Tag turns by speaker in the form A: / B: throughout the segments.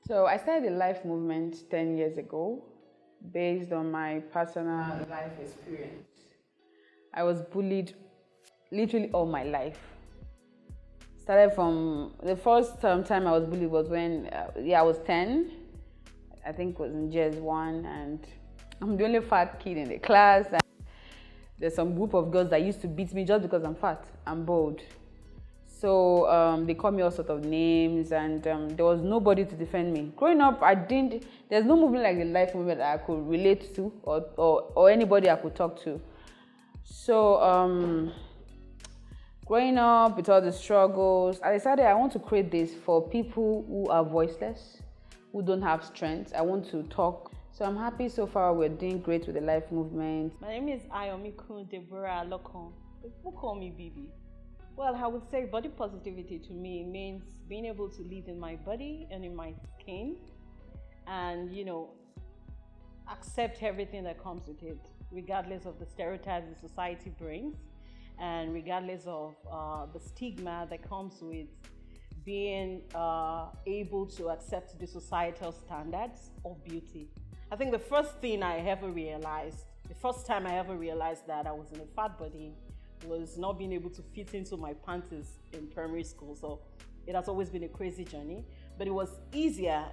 A: So I started the LYF Movement 10 years ago based on my personal life experience. I was bullied literally all my life. Started from the first time I was bullied was when I was 10. I think it was in JS1, and I'm the only fat kid in the class. And there's some group of girls that used to beat me just because I'm fat, I'm bold. So they called me all sorts of names, and there was nobody to defend me. Growing up, there's no movement like the LYF Movement that I could relate to or anybody I could talk to. So growing up with all the struggles, I decided I want to create this for people who are voiceless, who don't have strength. I want to talk. So I'm happy so far. We're doing great with the LYF Movement.
B: My name is Ayomiku Deborah Lokon. People call me Bibi. Well, I would say body positivity to me means being able to live in my body and in my skin and, accept everything that comes with it, regardless of the stereotypes the society brings and regardless of the stigma that comes with being able to accept the societal standards of beauty. I think the first time I ever realized that I was in a fat body was not being able to fit into my panties in primary school. So it has always been a crazy journey, but it was easier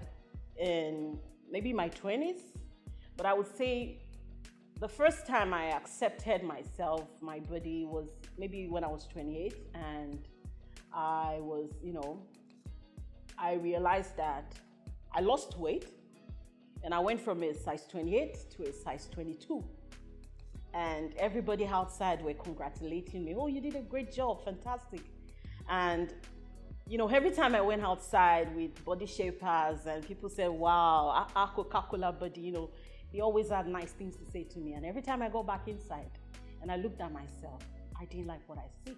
B: in maybe my 20s. But I would say the first time I accepted myself, my body, was maybe when I was 28, and I was, I realized that I lost weight and I went from a size 28 to a size 22. And everybody outside were congratulating me. Oh, you did a great job, fantastic. And, every time I went outside with body shapers and people said, wow, Coca-Cola body, they always had nice things to say to me. And every time I go back inside and I looked at myself, I didn't like what I see.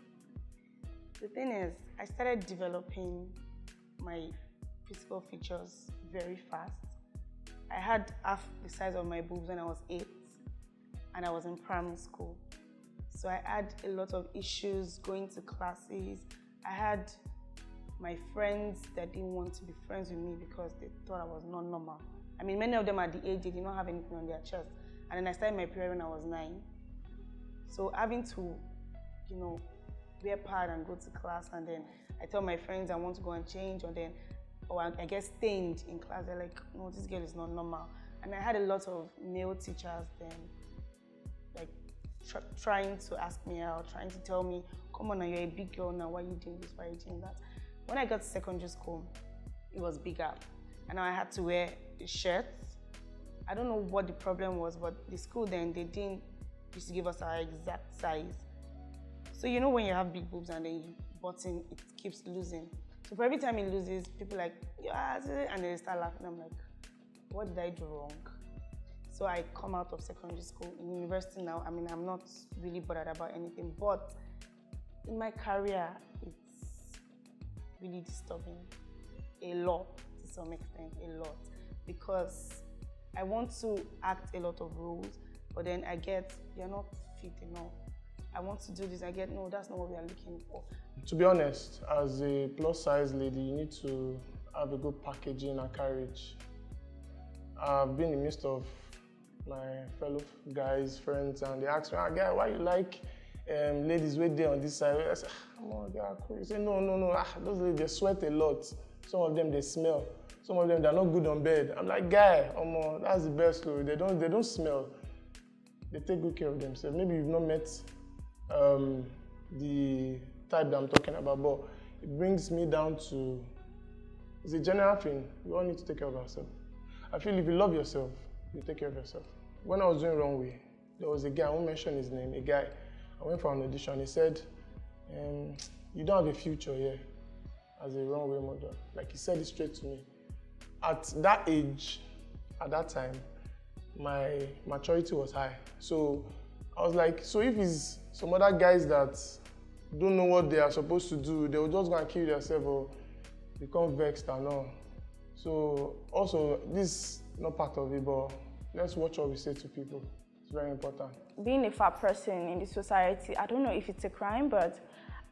C: The thing is, I started developing my physical features very fast. I had half the size of my boobs when I was 8. And I was in primary school. So I had a lot of issues going to classes. I had my friends that didn't want to be friends with me because they thought I was not normal. I mean, many of them at the age, they did not have anything on their chest. And then I started my period when I was 9. So having to, wear pad and go to class, and then I tell my friends I want to go and change, or I get stained in class. They're like, no, this girl is not normal. And I had a lot of male teachers then, trying to ask me out, trying to tell me, come on, now you're a big girl now, why are you doing this, why are you doing that? When I got to secondary school, it was bigger. And I had to wear shirts. I don't know what the problem was, but the school then, they didn't used to give us our exact size. So when you have big boobs and then you button, it keeps losing. So for every time it loses, people like, yeah, and they start laughing. I'm like, what did I do wrong? So I come out of secondary school. In university now, I'm not really bothered about anything, but in my career, it's really disturbing a lot, to some extent, a lot, because I want to act a lot of roles, but then I get, you're not fit enough. I want to do this, I get, no, that's not what we are looking for.
D: To be honest, as a plus-size lady, you need to have a good packaging and carriage. I've been in the midst of my fellow guys, friends, and they ask me, guy, why you like ladies right there on this side? I say, come on, they are cool. They say, no, those ladies, they sweat a lot. Some of them, they smell. Some of them, they're not good on bed. I'm like, guy, that's the best story. They don't smell. They take good care of themselves. Maybe you've not met the type that I'm talking about, but it brings me down to, it's a general thing. We all need to take care of ourselves. I feel if you love yourself, you take care of yourself. When I was doing runway, there was a guy, I won't mention his name, a guy, I went for an audition, he said, you don't have a future here as a runway model. Like, he said it straight to me. At that age, at that time, my maturity was high. So I was like, so if it's some other guys that don't know what they are supposed to do, they will just go and kill themselves or become vexed and all. So also, this is not part of it, but let's watch what we say to people. It's very important.
E: Being a fat person in this society, I don't know if it's a crime, but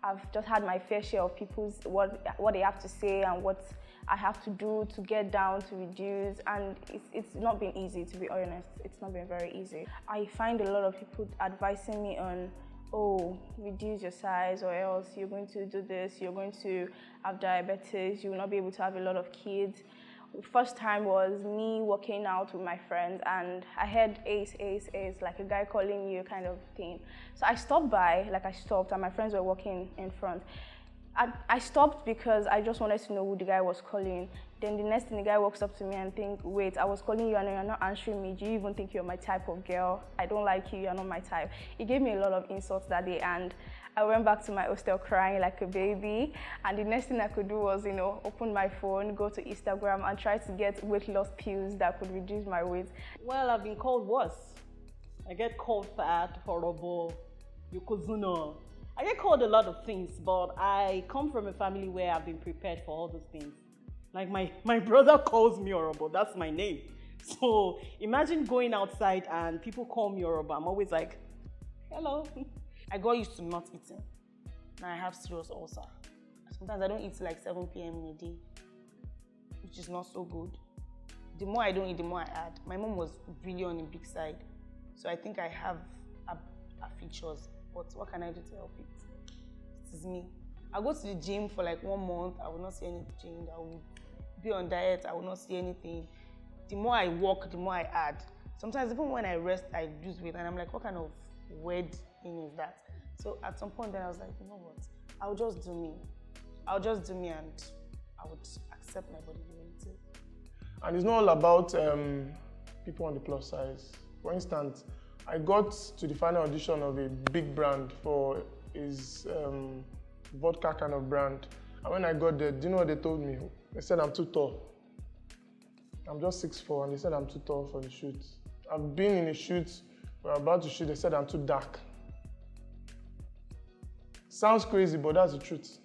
E: I've just had my fair share of people's what they have to say and what I have to do to get down, to reduce, and it's not been easy, to be honest. It's not been very easy. I find a lot of people advising me on, oh, reduce your size or else you're going to do this, you're going to have diabetes, you will not be able to have a lot of kids. First time was me working out with my friends and I heard ace, like a guy calling you kind of thing. So I stopped by, and my friends were walking in front. I stopped because I just wanted to know who the guy was calling. Then the next thing, the guy walks up to me and think, wait, I was calling you and you're not answering me. Do you even think you're my type of girl? I don't like you, you're not my type. He gave me a lot of insults that day and I went back to my hostel crying like a baby. And the next thing I could do was, open my phone, go to Instagram and try to get weight loss pills that could reduce my weight.
B: Well, I've been called worse. I get called fat, horrible, yokozuna. I get called a lot of things, but I come from a family where I've been prepared for all those things. Like my brother calls me horrible, that's my name. So imagine going outside and people call me horrible. I'm always like, hello.
C: I got used to not eating. Now I have serious ulcer. Sometimes I don't eat till like 7 p.m. in a day, which is not so good. The more I don't eat, the more I add. My mom was really on the big side, so I think I have a features. But what can I do to help it? This is me. I go to the gym for like 1 month, I will not see any change. I will be on diet, I will not see anything. The more I walk, the more I add. Sometimes even when I rest, I lose weight and I'm like, what kind of weird thing is that? So at some point then I was like, you know what? I'll just do me. I'll just do me and I would accept my body the way it is.
D: And it's not all about people on the plus size. For instance, I got to the final audition of a big brand for his vodka kind of brand. And when I got there, do you know what they told me? They said I'm too tall. I'm just 6'4", and they said I'm too tall for the shoot. I've been in a shoot, we're about to shoot, they said I'm too dark. Sounds crazy, but that's the truth.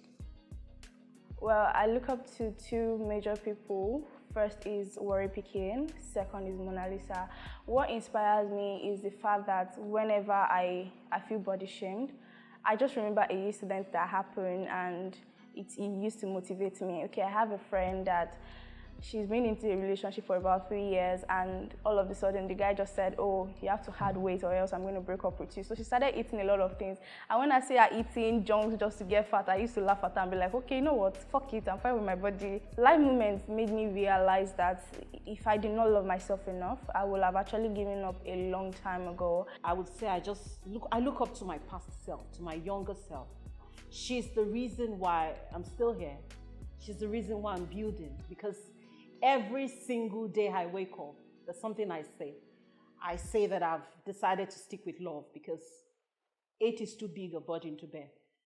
E: Well, I look up to 2 major people. First is Worry Pikin, second is Monalisa. What inspires me is the fact that whenever I feel body shamed, I just remember a incident that happened and it used to motivate me. Okay, I have a friend that she's been into a relationship for about 3 years and all of a sudden the guy just said, oh, you have to add weight or else I'm going to break up with you. So she started eating a lot of things. And when I say her eating junk just to get fat, I used to laugh at her and be like, okay, you know what, fuck it, I'm fine with my body. LYF Movement made me realize that if I did not love myself enough, I would have actually given up a long time ago.
B: I would say I look up to my past self, to my younger self. She's the reason why I'm still here. She's the reason why I'm building, because every single day I wake up, there's something I say. I say that I've decided to stick with love because 8 is too big a burden to bear.